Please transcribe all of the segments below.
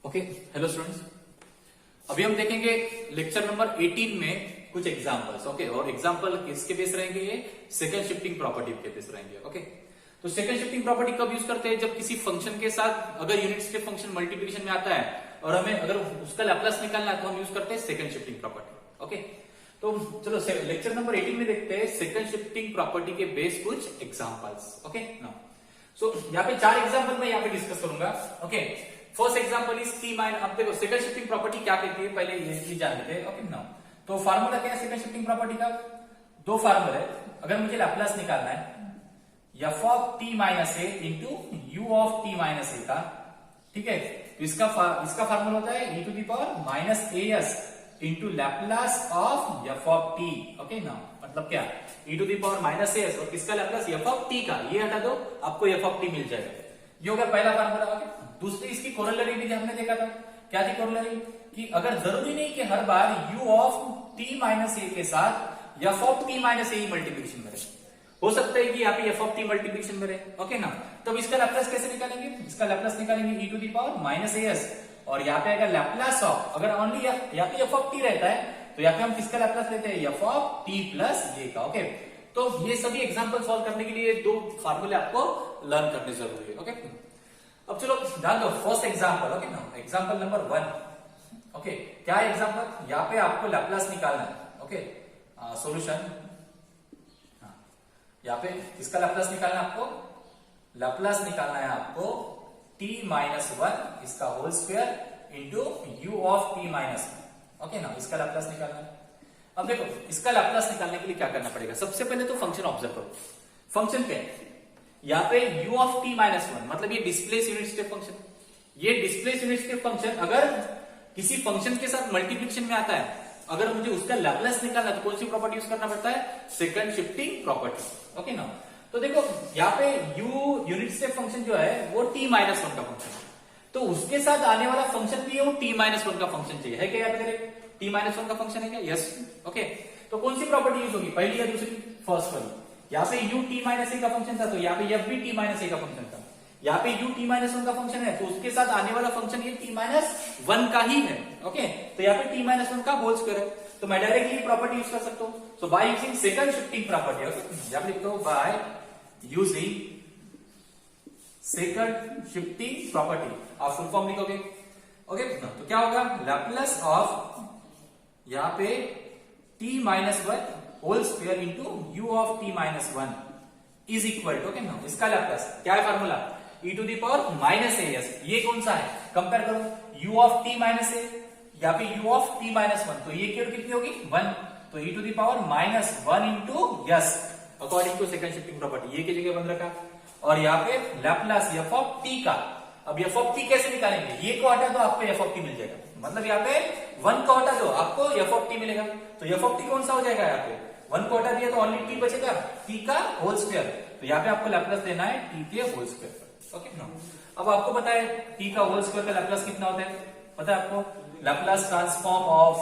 Okay, hello students. अभी हम देखेंगे लेक्चर नंबर 18 में कुछ एग्जांपल्स। ओके, और एग्जांपल किसके बेस रहेंगे? ये सेकंड शिफ्टिंग प्रॉपर्टी के बेस रहेंगे। ओके, तो सेकंड शिफ्टिंग प्रॉपर्टी कब यूज करते हैं? जब किसी फंक्शन के साथ अगर यूनिट स्टेप फंक्शन मल्टीप्लिकेशन में आता है और हमें अगर उसका लैप्लास निकालना है तो हम यूज करते हैं सेकंड शिफ्टिंग प्रॉपर्टी। ओके, तो चलो लेक्चर नंबर 18 में देखते हैं सेकंड शिफ्टिंग प्रॉपर्टी के बेस कुछ एग्जांपल्स। ओके, नाउ सो यहाँ पे 4 एग्जांपल मैं यहाँ पे डिस्कस करूंगा। Okay, first example is T minus. अब देखो सेकंड शिफ्टिंग प्रॉपर्टी क्या कहती है, पहले ये जान लेते हैं। ओके, नाउ तो फार्मूला क्या है सेकंड शिफ्टिंग प्रॉपर्टी का? दो फार्मूला है। अगर मुझे लैप्लास निकालना है f of t minus a into u of t minus a का, ठीक है, तो इसका फार्मूला होता है e to the power minus a s into Laplace of f of t. Okay, now मतलब क्या, e to the power minus a s और किसका लैप्लास? एफ ऑफ टी का। ये हटा दो, आपको एफ ऑफ टी मिल जाएगा। ये हो गया पहला फार्मूला। ओके, दूसरी इसकी कोरोलरी भी हमने देखा था। क्या थी कोरोलरी? कि अगर जरूरी नहीं कि हर बार u ऑफ t माइनस ए के साथ f of t minus A multiplication में रहे, हो सकता है कि यहाँ पे f ऑफ t मल्टीप्लिकेशन में रहे। ओके ना, तब इसका लैप्लास कैसे निकालेंगे? इसका लैप्लास निकालेंगे e to the power minus a s और यहाँ पे आएगा लैप्लास ऑफ, अगर ओनली यहाँ पे f ऑफ t रहता है तो यहाँ पे हम किसका लैप्लास लेते हैं? f ऑफ t प्लस ये का। ओके, तो ये सभी एग्जाम्पल सॉल्व करने के लिए दो फार्मूले आपको लर्न करने जरूरी है। ओके, अब चलो ध्यान दो फर्स्ट एग्जांपल। ओके ना, एग्जांपल नंबर 1। ओके, क्या है एग्जांपल? यहाँ पे आपको लैप्लास निकालना है। ओके, सॉल्यूशन, यहाँ पे इसका लैप्लास निकालना है आपको। लैप्लास निकालना है आपको t माइनस 1 इसका whole square into u of t minus 1। Okay ना, इसका लैप्लास निकालना है। अब देखो इसका लैप्लास निकालने के लिए क्या करना पड़ेगा? सबसे पहले तो फंक्शन ऑब्जर्व करो। फंक्शन क्या है? यहाँ पे u ऑफ t माइनस 1 मतलब ये डिस्प्लेस यूनिट स्टेप फंक्शन। ये डिस्प्लेस यूनिट स्टेप फंक्शन अगर किसी फंक्शन के साथ मल्टीप्लिकेशन में आता है, अगर मुझे उसका लैप्लास निकालना है तो कौन सी प्रॉपर्टी यूज करना पड़ता है? Second shifting property. ओके ना, तो देखो यहाँ पे u यूनिट स्टेप फंक्शन जो है वो t माइनस 1 का फंक्शन है, तो उसके साथ आने वाला फंक्शन भी है वो t माइनस 1 का फंक्शन चाहिए। है क्या याद करें? t माइनस 1 का फंक्शन है क्या? यस। ओके, तो कौन सी प्रॉपर्टी यूज होगी, पहली या दूसरी? फर्स्ट वाली। यहाँ पे u t माइनस ए का फंक्शन था तो यहाँ पे f भी t माइनस ए का फंक्शन था। यहाँ पे u t माइनस 1 का फंक्शन है तो उसके साथ आने वाला फंक्शन ये t माइनस 1 का ही है। ओके, तो यहाँ पे t माइनस 1 का होल स्क्वायर है, तो मैं डायरेक्टली प्रॉपर्टी यूज कर सकता हूँ। So by using second shifting property. Okay, यहाँ पे लिखता हूँ by using second shifting property. आप फुल फॉर्म लिखोगे। ओके, तो क्या होगा? लैप्लास ऑफ यहाँ पे t minus 1 whole square into u of t minus 1 is equal to, okay ना, इसका लैप्लास क्या है? Formula e to the power minus a s. ये कौन सा है? कंपेयर करो, u ऑफ t माइनस ए, यहाँ पे u ऑफ t माइनस 1, तो ये केवल कितनी होगी? 1, तो e to the power minus 1 into s according to second shifting property. ये की जगह बन रखा और यहाँ पे लैप्लास f ऑफ t का। अब f ऑफ t कैसे निकालेंगे? ये को हटा दो, आपको f ऑफ t मिल जाएगा। मतलब यहाँ पे 1 को हटा दो, आपको f ऑफ t मिलेगा। तो f ऑफ t कौन सा हो जाएगा? यहाँ पे 1 को हटा दिया तो ओनली t बचेगा, t का होल स्क्वायर। तो यहाँ पे आपको लैप्लास देना है t के होल स्क्वायर। ओके ना, अब आपको पता है t का होल स्क्वायर का लैप्लास कितना होता है? पता है आपको? Laplace transform of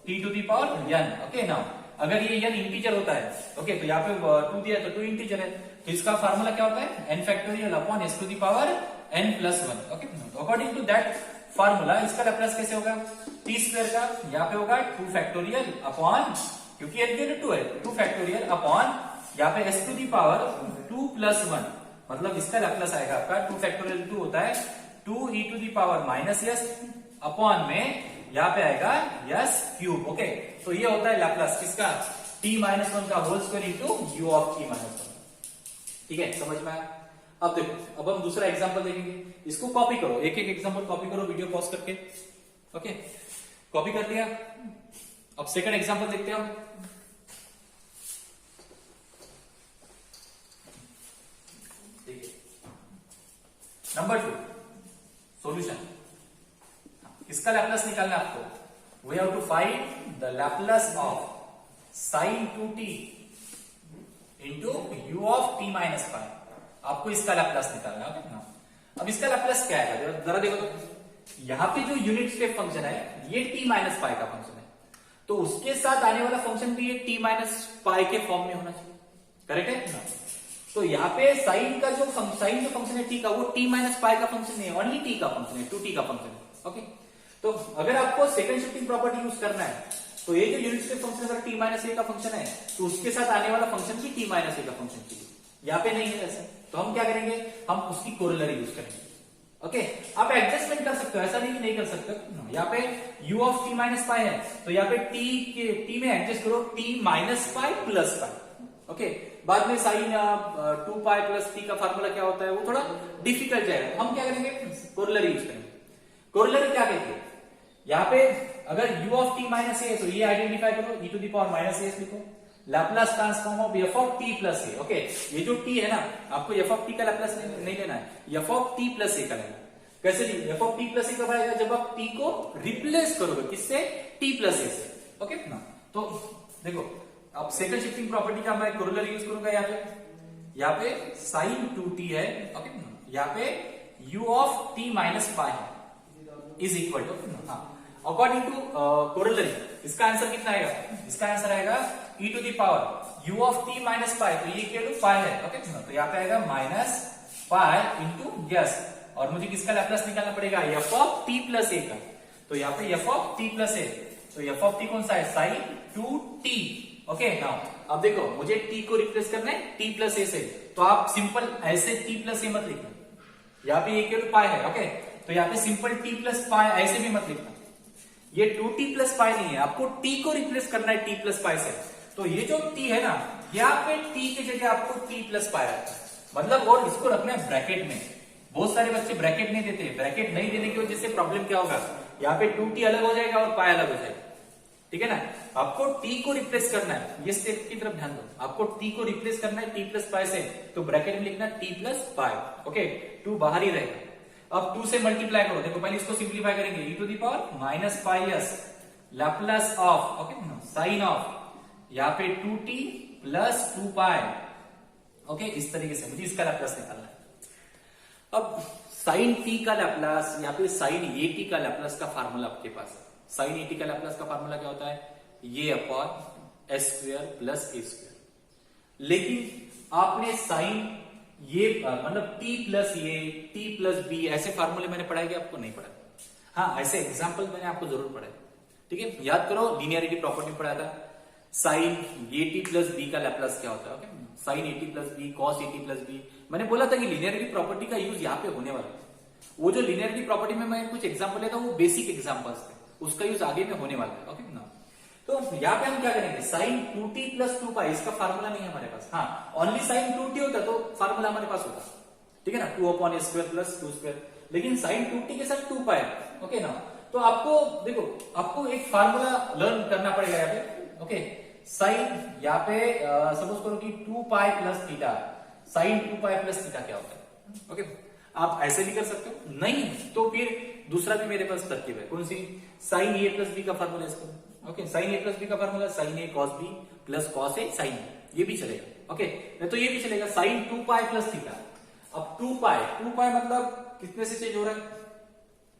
t to the power n। Okay ना, अगर ये n इंटीजर होता है, ओके, तो यहाँ पे 2 दिया तो 2 इंटीजर है, तो इसका फार्मूला क्या होता है? n factorial upon s to the power n plus 1। Okay, according to that formula इसका लैप्लास कैसे होगा? t स्क्वायर का यहाँ पे होगा 2 फैक्टोरियल अपॉन, क्योंकि n की वैल्यू 2 है, 2 फैक्टोरियल अपॉन यहाँ पे s to the power 2 plus 1, मतलब इसका लैप्लास आएगा आपका 2 फैक्टोरियल 2 होता है 2 e to the power minus s upon में यहाँ पे आएगा s क्यूब। ओके, तो ये होता है लैप्लास किसका? t माइनस 1 का whole square into u of t minus 1। ठीक है, समझ में आया? अब देखो, अब हम दूसरा एग्जांपल देखेंगे। इसको कॉपी करो, एक एक एग्जांपल कॉपी करो वीडियो पॉज करके। ओके, कॉपी कर लिया। अब सेकंड एग्जांपल देखते हैं हम। Number 2 solution. इसका लैप्लास निकालना है आपको। We have to find the Laplace of sin 2t into u of t minus 5। आपको इसका लैप्लास निकालना है ना। अब इसका लैप्लास क्या है जरा देखो तो, यहाँ पे जो यूनिट स्टेप फंक्शन है ये t माइनस पाई का फंक्शन है, तो उसके साथ आने वाला फंक्शन भी ये t माइनस पाई के फॉर्म में होना चाहिए। करेक्ट है ना? तो यहाँ पे साइन का जो साइन जो फंक्शन है टी का, वो टी माइनस पाई का फंक्शन नहीं है, ओनली टी का फंक्शन है, 2t का फंक्शन है। ओके, तो अगर आपको सेकंड शिफ्टिंग प्रॉपर्टी यूज करना है, तो ये जो यूनिट स्टेप फंक्शन अगर टी माइनस ए का फंक्शन है, तो उसके साथ आने वाला फंक्शन भी टी माइनस ए का फंक्शन चाहिए। यहाँ पे नहीं है ऐसा, तो हम क्या करेंगे, हम उसकी कोरोलरी यूज करेंगे। ओके, आप एडजस्टमेंट कर सकते हो, ऐसा नहीं कि नहीं कर सकते। यहाँ पे u ऑफ टी माइनस पाई है, तो यहाँ पे टी में एडजस्ट करो T minus pi plus pi. Okay, बाद में साइन 2 पाई प्लस टी का फार्मूला क्या होता है वो थोड़ा डिफिकल्ट जाएगा, हम क्या करेंगे, कोरोलरी यूज करेंगे। कोरोलरी क्या कहती है, यहाँ पे अगर u of t minus a, तो ये आइडेंटिफाई करो, e to the power minus a लिखो, Laplace transform of f of t plus a. Okay, ये जो t है ना, आपको f ऑफ t का लैपलास नहीं लेना है, f of t plus a का लेना है। कैसे जी, f of t plus a कब आएगा, जब आप t को रिप्लेस करोगे, किससे, t प्लस ए से। ओके ना, तो देखो अब सेकंड शिफ्टिंग प्रॉपर्टी का मैं कोरोलरी यूज करूंगा। यहाँ पे साइन 2t है। ओके, यहाँ पे u of t minus pi is equal to, according to corollary इसका आंसर कितना आएगा, इसका आंसर आएगा e to the power u of t minus pi, तो ये इक्वल टू पाई है। ओके, तो यहाँ पे आएगा माइनस पाई इंटू यस, और मुझे किसका लैपलास निकालना पड़ेगा, f of t plus a का। तो यहाँ पे f ऑफ t प्लस ए, तो f ऑफ t कौन सा है, साइन 2t। ओके, नाउ अब देखो मुझे t को रिप्लेस करना है t प्लस ए से, तो आप सिंपल ऐसे t प्लस ए मत लिखना, यहाँ पे इक्वल टू पाई है। ओके, तो यहाँ पे सिंपल t प्लस पाई ऐसे भी मत लिखना, ये 2t प्लस पाई नहीं है, आपको t को रिप्लेस करना है t प्लस पाई से। तो ये जो t है ना, यहाँ पे t की जगह आपको t प्लस पाई रखना है, मतलब, और इसको रखना है ब्रैकेट में। बहुत सारे बच्चे ब्रैकेट नहीं देते, ब्रैकेट नहीं देने की वजह से प्रॉब्लम क्या होगा, यहाँ पे 2t अलग हो जाएगा और पाई अलग हो जाएगा। ठीक है ना, आपको t को रिप्लेस करना है, ये स्टेप की तरफ ध्यान दो, आपको t को रिप्लेस करना है t प्लस पाई से, तो ब्रैकेट में लिखना t प्लस पाई। ओके, 2 बाहर ही रहेगा। अब 2 से मल्टीप्लाई करो, देखो पहले इसको सिंप्लीफाई करेंगे, e to the power minus pi s Laplace of, okay, sine of यहाँ पे 2t प्लस 2 पाई। ओके, इस तरीके से मुझे इसका लैपलास निकालना है। अब साइन t का लैपलास, यहाँ पे साइन ए टी का लैपलास का फार्मूला आपके पास है। साइन ए टी का लैपलास का फार्मूला क्या होता है, ये अपॉन एस स्क्वायर प्लस ए स्क्वायर। लेकिन आपने साइन ये मतलब t प्लस ए, t प्लस बी, ऐसे फार्मूले मैंने पढ़ाए कि आपको नहीं पढ़ा। हाँ, ऐसे एग्जाम्पल मैंने आपको जरूर पढ़ाए। ठीक है, याद करो, लीनियरिटी प्रॉपर्टी पढ़ा था, sine a t plus b का लैपलास क्या होता है। Okay, sine a t plus b, cos a t plus b. मैंने बोला था कि लीनियरिटी प्रॉपर्टी का यूज यहाँ पे होने वाला है। वो जो लीनियरिटी प्रॉपर्टी में मैं कुछ एग्जाम्पल लेता हूँ, वो बेसिक एग्जाम्पल्स थे, उसका यूज आगे में होने वाला है। ओके ना, तो यहाँ पे हम क्या करेंगे, साइन 2t प्लस 2 पाई, इसका फार्मूला नहीं है हमारे पास। हाँ, ओनली साइन 2t होता तो फार्मूला हमारे पास होता। ठीक है ना, 2 अपॉन ए स्क्वायर प्लस 2 स्क्वायर, लेकिन साइन 2t के साथ 2 पाई। ओके ना, तो आपको देखो, आपको एक फार्मूला लर्न करना पड़ेगा यहाँ पे। ओके, साइन यहाँ पे सपोज करो कि 2 pi plus theta, sine 2 pi plus theta क्या होता है। ओके, आप ऐसे भी कर सकते हो, नहीं तो फिर दूसरा भी मेरे पास तरकीब है, कौन सी, साइन ए प्लस बी का फार्मूला इसको। Okay, sine a plus b का formula sign A cos B plus cos A sign, ये भी चलेगा। ओके, तो ये भी चलेगा, साइन 2 पाई प्लस थीटा। अब 2 पाई मतलब कितने से चेंज हो रहा है,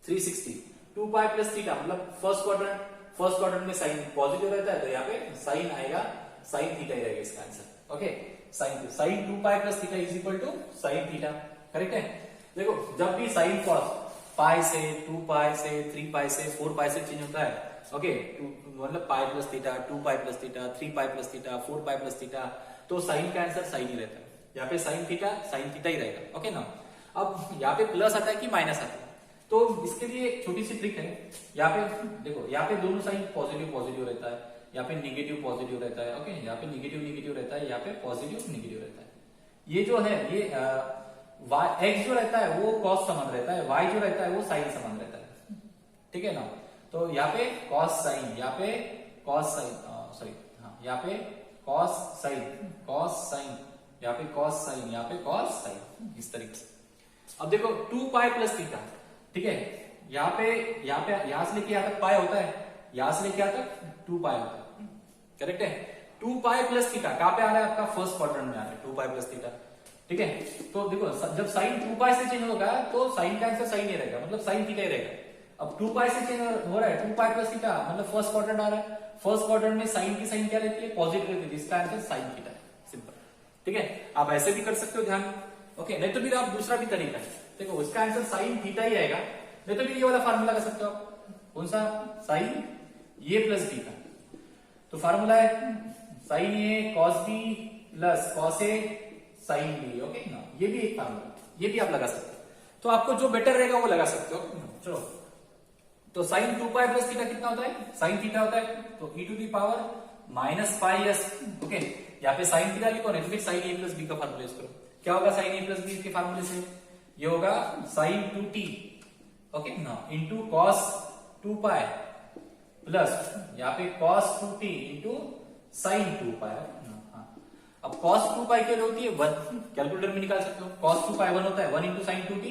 360। 2 पाई प्लस थीटा मतलब फर्स्ट क्वाड्रेंट में साइन पॉजिटिव रहता है, तो यहाँ पे साइन आएगा, साइन थीटा ही रहेगा इसका answer. Okay, sine 2 pi plus theta is equal to sine theta. Correct है। देखो, जब भी साइन कॉस पाई से, 2 पाई से, 3 पाई से, 4 पाई से चेंज होता है, ओके, मतलब पाई plus theta, 2 pi plus theta, 3 पाई प्लस थीटा, 4 पाई प्लस थीटा, तो साइन का आंसर साइन ही रहता है। यहाँ पे साइन थीटा ही रहेगा। ओके ना, अब यहाँ पे प्लस आता है कि माइनस आता है, तो इसके लिए एक छोटी सी ट्रिक है। यहाँ पे देखो, यहाँ पे दोनों साइन पॉजिटिव रहता है, यहाँ पे निगेटिव पॉजिटिव रहता है। ओके, यहाँ पे निगेटिव रहता है, यहाँ पे पॉजिटिव निगेटिव रहता है। ये जो है, ये एक्स जो रहता है वो कॉस समान रहता है, वाई जो रहता है वो साइन समान रहता है। ठीक है ना, तो यहाँ पे कॉस साइन, यहाँ पे कॉस साइन, सॉरी, हाँ, यहाँ पे कॉस साइन, यहाँ पे कॉस साइन, यहाँ पे कॉस साइन, इस तरीके से। अब देखो 2 पाई प्लस थीटा, ठीक है, यहाँ से लेके यहाँ तक पाई होता है, यहाँ से लेके यहाँ तक 2 पाई होता है। करेक्ट है, 2 पाई प्लस थीटा कहाँ पे आ रहा है, आपका फर्स्ट क्वाड्रेंट में आ रहा है 2 पाई प्लस थीटा। ठीक है, तो देखो, जब साइन 2 पाई से चेंज होगा तो साइन का आंसर साइन ही रहेगा, मतलब साइन थीटा ही रहेगा। अब 2 पाई से चेंज हो रहा है 2 पाई प्लस थीटा, मतलब फर्स्ट क्वाड्रेंट आ रहा है, फर्स्ट क्वाड्रेंट में साइन की साइन क्या रहती है, पॉजिटिव रहती है, जिसका आंसर साइन थीटा है। सिंपल। ठीक है, आप ऐसे भी कर सकते हो ध्यान, ओके। नहीं तो फिर आप दूसरा भी तरीका है, देखो उसका आंसर साइन थीटा ही आएगा। नहीं तो फिर ये वाला फार्मूला कर सकते हो आप, कौन सा, साइन ए प्लस बी का। तो फार्मूला है sign A cos B plus cos A sine B, okay ना, ये भी एक फार्मूला, ये भी आप लगा सकते हो। तो आपको जो बेटर रहेगा वो लगा सकते हो। चलो, तो साइन 2 पाई प्लस थीटा कितना होता है, साइन थीटा होता है, तो e to the power minus pi s, okay. यहाँ पे साइन थीटा लिखो, नहीं तो फिर साइन ए प्लस बी का फार्मूला यूज करो। क्या होगा साइन ए प्लस बी के फार्मूले से, ये होगा साइन 2t, ओके ना, इंटू कॉस 2 पाई प्लस यहाँ पे कॉस 2t इंटू साइन 2 पाई। अब cos 2 पाई क्या होती है, 1, कैलकुलेटर में निकाल सकते हो। cos 2 पाई 1 होता है, 1 into sine 2t,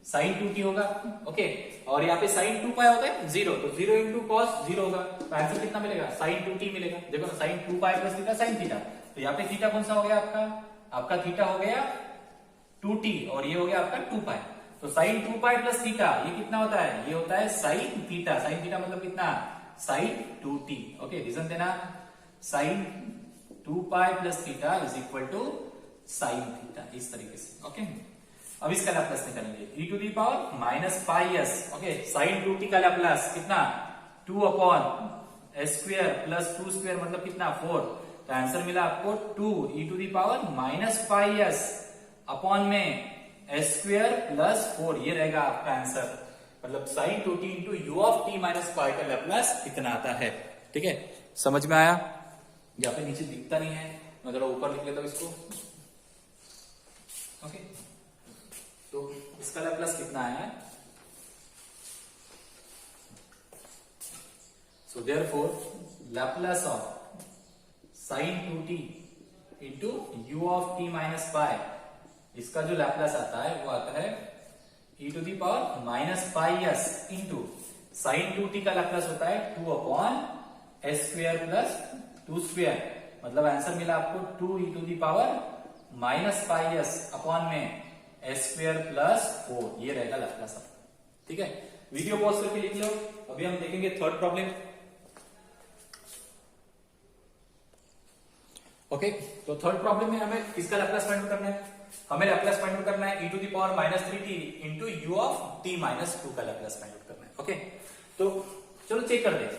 sign 2t होगा, ओके। और यहाँ पे साइन 2 पाई होता है 0, तो 0 इंटू कॉस 0 होगा, तो आंसर कितना मिलेगा, साइन 2t मिलेगा। देखो ना, sine 2 pi plus theta sine theta, तो यहाँ पे थीटा कौन सा हो गया आपका थीटा हो गया 2t, और ये हो गया आपका 2 पाई। तो साइन 2 पाई प्लस थीटा ये कितना होता है, ये होता है साइन थीटा। साइन थीटा मतलब कितना, साइन 2t, ओके। रीजन देना, sine 2 pi plus theta is equal to sine theta, इस तरीके से, ओके। अब इसका लैप्लास निकालेंगे, e to the power minus pi s, okay. Sine 2t का लैप्लास कितना, 2 upon s square plus 2 square मतलब कितना 4, तो आंसर मिला आपको 2 e to the power minus pi s upon में एस स्क्वायर प्लस 4, ये रहेगा आपका आंसर। मतलब sine 2t into u of t minus pi का लैप्लास कितना आता है, ठीक है। समझ में आया, यहाँ पे नीचे दिखता नहीं है, मैं जरा ऊपर लिख लेता हूं इसको, ओके। तो इसका लैप्लास कितना आया है, so therefore Laplace of sine 2t into u of t minus pi, इसका जो लैप्लास आता है वो आता है e to the power minus pi s into sine 2t का लैप्लास होता है 2 upon s square plus 2 square, मतलब आंसर मिला आपको 2 e to the power minus pi s upon में एस स्क्वायर प्लस 4, ये रहेगा लैप्लास, ठीक है। वीडियो पॉज करके लिख लो। अभी हम देखेंगे थर्ड प्रॉब्लम, ओके। तो थर्ड प्रॉब्लम में हमें किसका लैप्लास फाइंड करना है, हमें लैप्लास फाइंड आउट करना है e to the power minus 3t into u of t minus 2 का लैप्लास फाइंड आउट करना है, ओके। तो चलो चेक कर दे,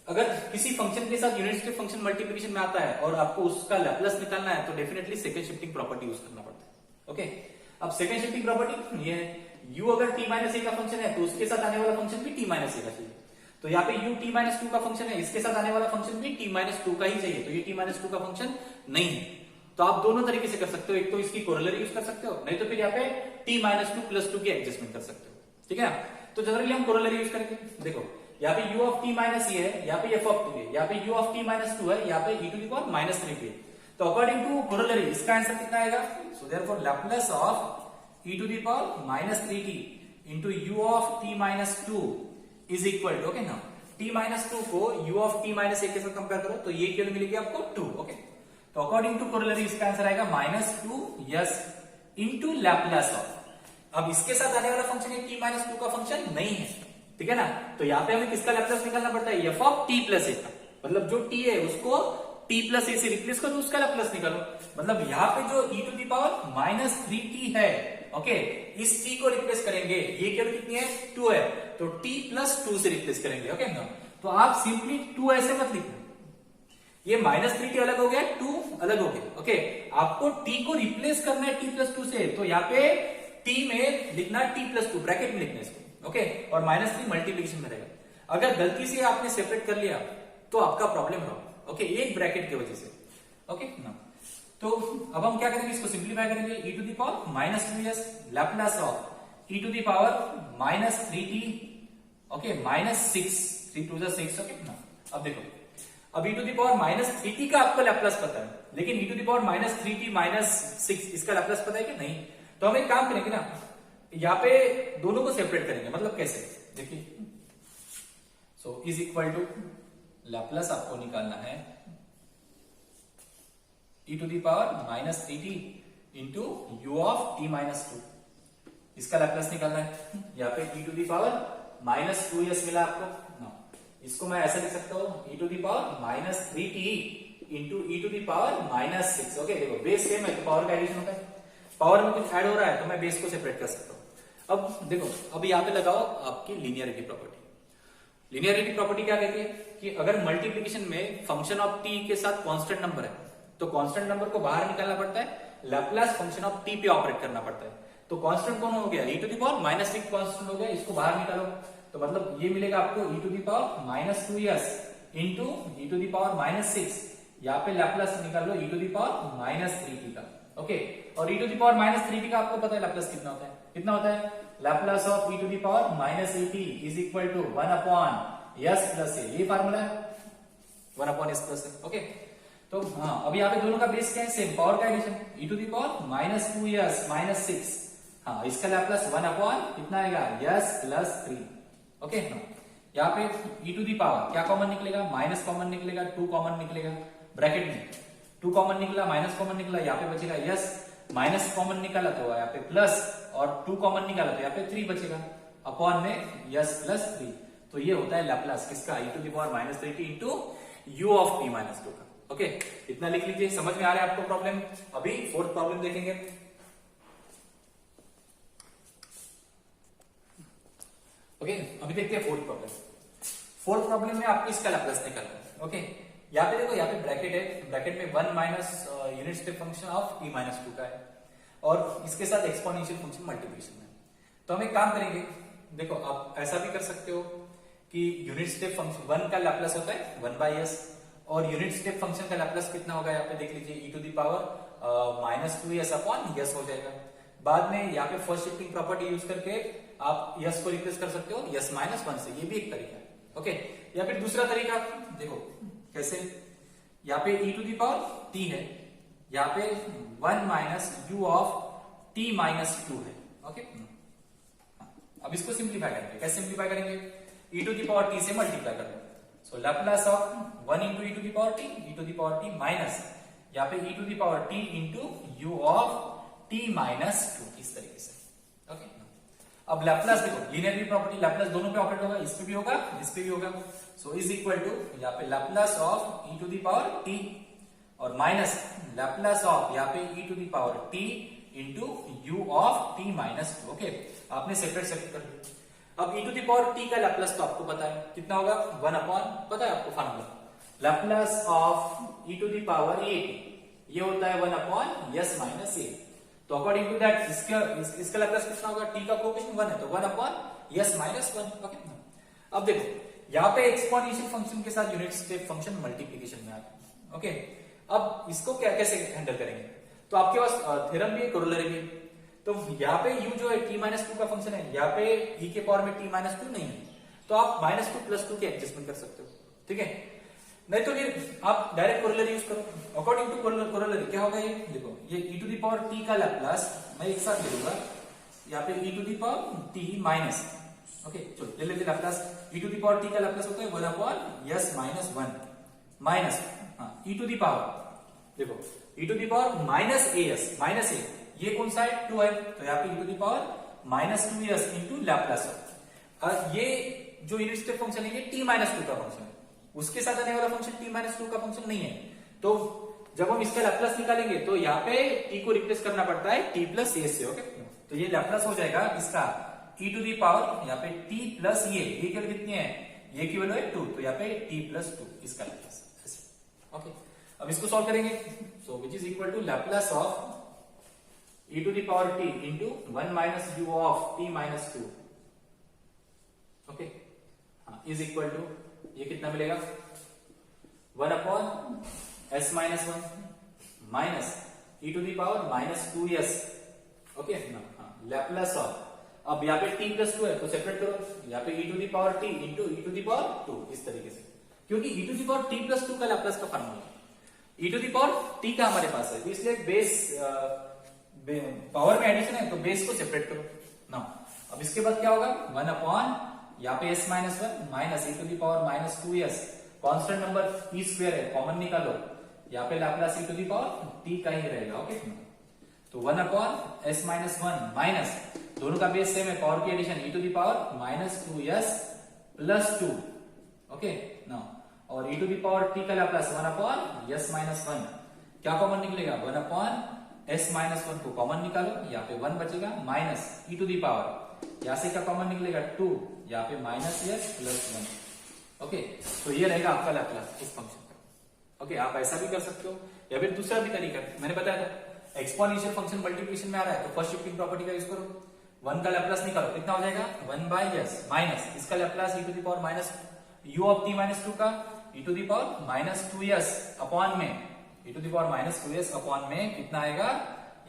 अगर किसी फंक्शन के साथ यूनिट स्टेप फंक्शन मल्टीप्लिकेशन में आता है और आपको उसका लैप्लास निकालना है, तो definitely second shifting property use करना पड़ता है, ओके। अब सेकंड शिफ्टिंग प्रॉपर्टी ये है, u अगर t माइनस ए का फंक्शन है तो उसके साथ आने वाला फंक्शन भी t माइनस ए का चाहिए। तो यहाँ पे u t माइनस 2 का फंक्शन है, इसके साथ आने वाला फंक्शन भी t माइनस 2 का ही चाहिए, तो ये t माइनस 2 का फंक्शन नहीं है। तो आप दोनों तरीके से कर सकते हो, एक तो इसकी कोरोलरी यूज कर सकते हो, नहीं तो फिर यहाँ पे t माइनस 2 प्लस 2 की एडजस्टमेंट कर सकते हो, ठीक है। तो जनरली हम कोरोलरी यूज करेंगे, देखो यहाँ पे u ऑफ t माइनस ये है, यहाँ पे f ऑफ 2 है, यहाँ पे u ऑफ t माइनस 2 है, यहाँ पे e to the power minus 3 है। तो अकॉर्डिंग टू कोरोलरी इसका आंसर कितना आएगा, so therefore Laplace of e to the power minus 3t into u of t minus 2 is equal to, okay ना, t minus 2 को u ऑफ t माइनस 1 के साथ compare करो तो ये क्या मिलेगी आपको 2, ओके। तो अकॉर्डिंग टू कोरोलरी इसका आंसर आएगा minus 2 yes into Laplace of, अब इसके साथ आने वाला फंक्शन है t माइनस 2 का फंक्शन नहीं है, ठीक है ना। तो यहाँ पे हमें किसका लैप्लास निकालना पड़ता है, f of t plus a का, मतलब जो t है उसको t प्लस ए से रिप्लेस करो, उसका लैप्लास निकालो। मतलब यहाँ पे जो e to the power minus 3t है, ओके, इस t को रिप्लेस करेंगे, ये क्या कितनी है 2 है, तो t प्लस 2 से रिप्लेस करेंगे, ओके ना। तो आप सिंपली 2 ऐसे मत लिखना, ये माइनस 3t अलग हो गया, 2 अलग हो गया, ओके। आपको t को रिप्लेस करना है t प्लस 2 से, तो यहाँ पे t में लिखना t प्लस 2 ब्रैकेट में लिखना है इसको, ओके, और माइनस 3 मल्टीप्लीकेशन में रहेगा। अगर गलती से आपने सेपरेट कर लिया तो आपका प्रॉब्लम होगा, ओके, एक ब्रैकेट की वजह से, ओके ना। तो अब हम क्या करेंगे, इसको सिंप्लीफाई करेंगे, e to the power minus 2s Laplace of e to the power minus 3t, okay, minus 6, 3 2 6, okay ना। अब देखो, अब e to the power minus 3t का आपको लैप्लास पता है, लेकिन e to the power minus 3t minus 6 इसका लैप्लास पता है कि नहीं। तो हम एक काम करेंगे ना, यहाँ पे दोनों को सेपरेट करेंगे, मतलब कैसे, देखिए, so is equal to Laplace आपको निकालना है e to the power minus 3t into u of t minus 2, इसका लैप्लास निकालना है। यहाँ पे e to the power minus 2s मिला आपको ना, इसको मैं ऐसा लिख सकता हूँ e to the power minus 3t, into e to the power minus 6। Okay, देखो बेस सेम है तो पावर का एडिशन होता है, पावर में कुछ ऐड हो रहा है तो मैं बेस को सेपरेट कर सकता हूं। अब देखो, अभी यहां पे लगाओ आपकी लीनियरिटी प्रॉपर्टी। लीनियरिटी प्रॉपर्टी क्या कहती है कि अगर मल्टीप्लिकेशन में फंक्शन ऑफ टी के साथ कांस्टेंट नंबर है तो कांस्टेंट नंबर को बाहर निकालना पड़ता है, लैप्लास फंक्शन ऑफ टी पे ऑपरेट करना पड़ता है। तो कांस्टेंट कौन हो गया, e to the power minus 6 constant हो गया, इसको बाहर निकालो तो मतलब ये मिलेगा आपको e to the power minus 2s into e to the power minus 6। यहाँ पे लैप्लास निकाल लो e to the power minus 3t का। ओके, और e to the power minus 3t का आपको पता है लैप्लास कितना होता है, कितना होता है, Laplace of e to the power minus 8t is equal to 1 upon s plus a। ये फार्मूला है 1 upon s plus a। Okay, तो हाँ, अब यहाँ पे दोनों का बेस क्या है, सेम, पावर का addition, e to the power minus 2s minus 6। हाँ, इसका लैप्लास 1 अपॉन कितना आएगा, s प्लस 3। ओके, यहाँ पे ई टू दी पावर क्या कॉमन निकलेगा, माइनस कॉमन निकलेगा, 2 कॉमन निकलेगा, ब्रैकेट में 2 कॉमन निकला, माइनस कॉमन निकला, यहाँ पे बचेगा यस, माइनस कॉमन निकाला तो यहाँ पे प्लस, और 2 कॉमन निकाला तो यहाँ पे 3 बचेगा, अपॉन में यस प्लस 3। तो ये होता है लैप्लास किसका, e to the power minus 3t into u of t minus 2 का। ओके, इतना लिख लीजिए, समझ में आ रहा है आपको प्रॉब्लम। अभी फोर्थ प्रॉब्लम देखेंगे। ओके, अभी देखते हैं फोर्थ प्रॉब्लम। फोर्थ प्रॉब्लम में आपको इसका लैप्लास निकालना है। ओके, यहाँ पे देखो, यहाँ पे ब्रैकेट है, ब्रैकेट में 1 minus unit step function of t minus 2 का है और इसके साथ एक्सपोनेंशियल फंक्शन मल्टीप्लिकेशन है। तो हम एक काम करेंगे, देखो आप ऐसा भी कर सकते हो कि यूनिट स्टेप फंक्शन 1 का लैप्लास होता है 1/s और यूनिट स्टेप फंक्शन का लैप्लास कितना होगा, यहाँ पे देख लीजिए e to the power minus 2s upon s हो जाएगा। बाद में यहाँ पे फर्स्ट शिफ्टिंग प्रॉपर्टी यूज करके आप यस को रिप्लेस कर सकते हो यस माइनस 1 से, ये भी एक तरीका है। ओके, या फिर दूसरा तरीका देखो कैसे, यहाँ पे e to the power T है, यहाँ पे 1 minus you of t minus 2 है। ओके, अब इसको सिंप्लीफाई करेंगे, कैसे सिंप्लीफाई करेंगे, e to the power t से मल्टीप्लाई कर लो, so Laplace of 1 into e to the power t, e to the power t minus यहाँ पे e to the power t into u of t minus 2, इस तरीके से। Okay, अब Laplace देखो, लीनियरिटी प्रॉपर्टी लैप्लास दोनों पे ऑपरेट होगा, इस पे भी होगा, इस पे भी होगा, सो इज इक्वल टू यहाँ पे Laplace of e to the power t और माइनस लैप्लास ऑफ यहाँ पे e to the power t into u of t minus 2। Okay, आपने सेपरेट कर लिया। अब e to the power t का लैप्लास तो आपको पता है कितना होगा, 1 अपॉन, पता है आपको formula, Laplace of e to the power a, ये होता है 1 अपॉन यस माइनस ए। तो अकॉर्डिंग टू दैट इसका लैप्लास कितना होगा, टी का कोएफिशिएंट 1 है तो 1 अपॉन यस माइनस 1। ओके, अब देखो यहाँ पे एक्सपोनेंशियल फंक्शन के साथ यूनिट स्टेप फंक्शन मल्टीप्लिकेशन में आ गया। ओके, अब इसको क्या कैसे हैंडल करेंगे, तो आपके पास थ्योरम भी है, कोरोलरी भी। तो यहाँ पे u जो है t माइनस 2 का फंक्शन है, यहाँ पे e के पावर में t माइनस 2 नहीं है, तो आप माइनस 2 प्लस 2 की एडजस्टमेंट कर सकते हो। ठीक है, नहीं तो फिर आप डायरेक्ट कोरोलरी यूज करो। अकॉर्डिंग टू कोरोलरी क्या होगा, ये देखो, ये e to the power t का लैप्लास मैं एक साथ ले लूंगा, यहाँ पे e to the power t minus, okay चलो ले लेते Laplace, e to the power t का लैप्लास होता है 1 upon s minus 1 minus e to the power, देखो e to the power minus as, minus a, ये कौन सा है, 2 है, तो यहाँ पे e to the power minus 2s into Laplace. ये जो यूनिट स्टेप फंक्शन है ये t माइनस 2 का फंक्शन है, उसके साथ आने वाला फंक्शन t माइनस 2 का फंक्शन नहीं है। तो जब हम इसका लैप्लास निकालेंगे तो यहाँ पे t को रिप्लेस करना पड़ता है t प्लस a से। ओके, तो ये लैप्लास हो जाएगा इसका e टू दी पावर यहाँ पे t प्लस ये केवल कितनी है, ये की वैल्यू है 2, तो यहाँ पे t प्लस 2 इसका लैप्लास। ओके, अब इसको सॉल्व करेंगे, so which is equal to Laplace of e to the power t into 1 minus u of t minus 2। Okay, is equal to ये कितना मिलेगा, 1 upon s minus 1 minus e to the power minus 2s। Okay, Laplace of, अब यहाँ पे t plus 2 है तो separate करो, यहाँ पे e to the power t into e to the power 2, इस तरीके से, क्योंकि e to the power t plus 2 का लैप्लास का formula e to the power t का हमारे पास है, तो इसलिए बेस पावर में एडिशन है तो बेस को सेपरेट करो ना। अब इसके बाद क्या होगा, 1 अपॉन यहाँ पे s minus 1 minus e to the power minus 2s, constant number t square है, कॉमन निकालो, यहाँ पे Laplace e to the power t का ही रहेगा। ओके, तो 1 अपॉन s माइनस 1 माइनस, दोनों का बेस सेम है, पावर की addition e to the power minus 2s plus 2। Okay, now और e to the power t का लैप्लस 1 अपॉन s माइनस 1। क्या कॉमन निकलेगा? 1 अपॉन s माइनस 1 को कॉमन निकालो, यहाँ पे 1 बचेगा, minus e to the power, यहाँ से क्या कॉमन निकलेगा? 2, यहाँ पे माइनस s प्लस 1। ओके, तो ये रहेगा आपका लैप्लस इस फंक्शन का। ओके, आप ऐसा भी कर सकते हो या फिर दूसरा भी तरीका मैंने बताया था, एक्सपोनेंशियल फंक्शन मल्टीप्लिकेशन में आ रहा है तो फर्स्ट शिफ्टिंग प्रॉपर्टी का यूज करो, 1 का लैप्लस निकालो, कितना हो जाएगा? 1 बाई s माइनस इसका Laplace e to the power minus u of t minus 2 का e to the power minus 2s upon में e to the power minus 2s upon में कितना आएगा?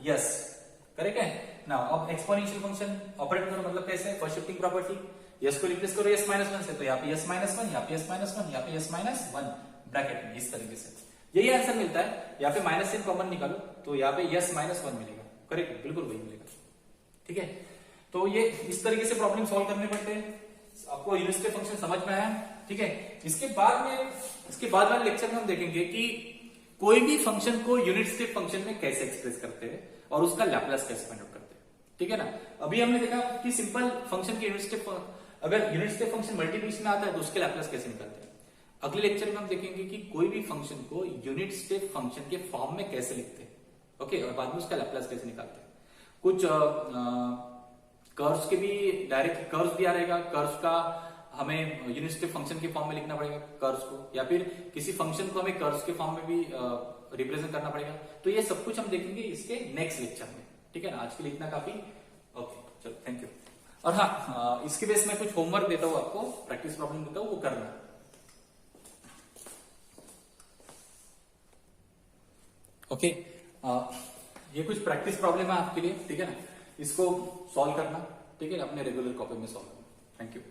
s। करेक्ट है ना? अब एक्सपोनेंशियल फंक्शन ऑपरेट करो, मतलब कैसे? फर्स्ट शिफ्टिंग प्रॉपर्टी, s को रिप्लेस करो s माइनस 1 से, तो यहाँ पे s माइनस 1, यहाँ पे s माइनस 1, यहाँ पे s माइनस 1 ब्रैकेट में, इस तरीके से यही आंसर मिलता है। यहाँ पे माइनस से कॉमन निकालो तो यहाँ पे s माइनस 1 मिलेगा। करेक्ट, बिल्कुल वही मिलेगा। ठीक है, तो ये इस तरीके से प्रॉब्लम सॉल्व करने पड़ते हैं। आपको यूनिट स्टेप फंक्शन समझ में आया? ठीक है, इसके बाद वाले लेक्चर में हम देखेंगे कि कोई भी फंक्शन को यूनिट स्टेप फंक्शन में कैसे एक्सप्रेस करते हैं और उसका लैप्लस कैसे फाइंड आउट करते हैं। ठीक है ना? अभी हमने देखा कि सिंपल फंक्शन के यूनिट स्टेप, अगर यूनिट स्टेप फंक्शन मल्टीप्लिकेशन में आता है तो उसके लैप्लस कैसे निकालते हैं। अगले लेक्चर में हम देखेंगे कि कोई भी फंक्शन को यूनिट स्टेप फंक्शन के फॉर्म में कैसे लिखते हैं। ओके, और बाद में उसका लैप्लस कैसे निकालते हैं। कुछ कर्व्स के भी डायरेक्ट कर्व्स दिया रहेगा, कर्व्स का हमें यूनिट स्टेप फंक्शन के फॉर्म में लिखना पड़ेगा कर्व्स को, या फिर किसी फंक्शन को हमें कर्व्स के फॉर्म में भी रिप्रेजेंट करना पड़ेगा। तो ये सब कुछ हम देखेंगे इसके नेक्स्ट लेक्चर में। ठीक है ना? आज के लिए इतना काफी। ओके, चलो, थैंक यू। और हाँ, इसके बेस में कुछ होमवर्क देता हूँ आपको, प्रैक्टिस प्रॉब्लम देता हूँ, वो करना। ओके, ये कुछ प्रैक्टिस प्रॉब्लम है आपके लिए। ठीक है ना? इसको सॉल्व करना। ठीक है, अपने रेगुलर कॉपी में सॉल्व करना। Thank you.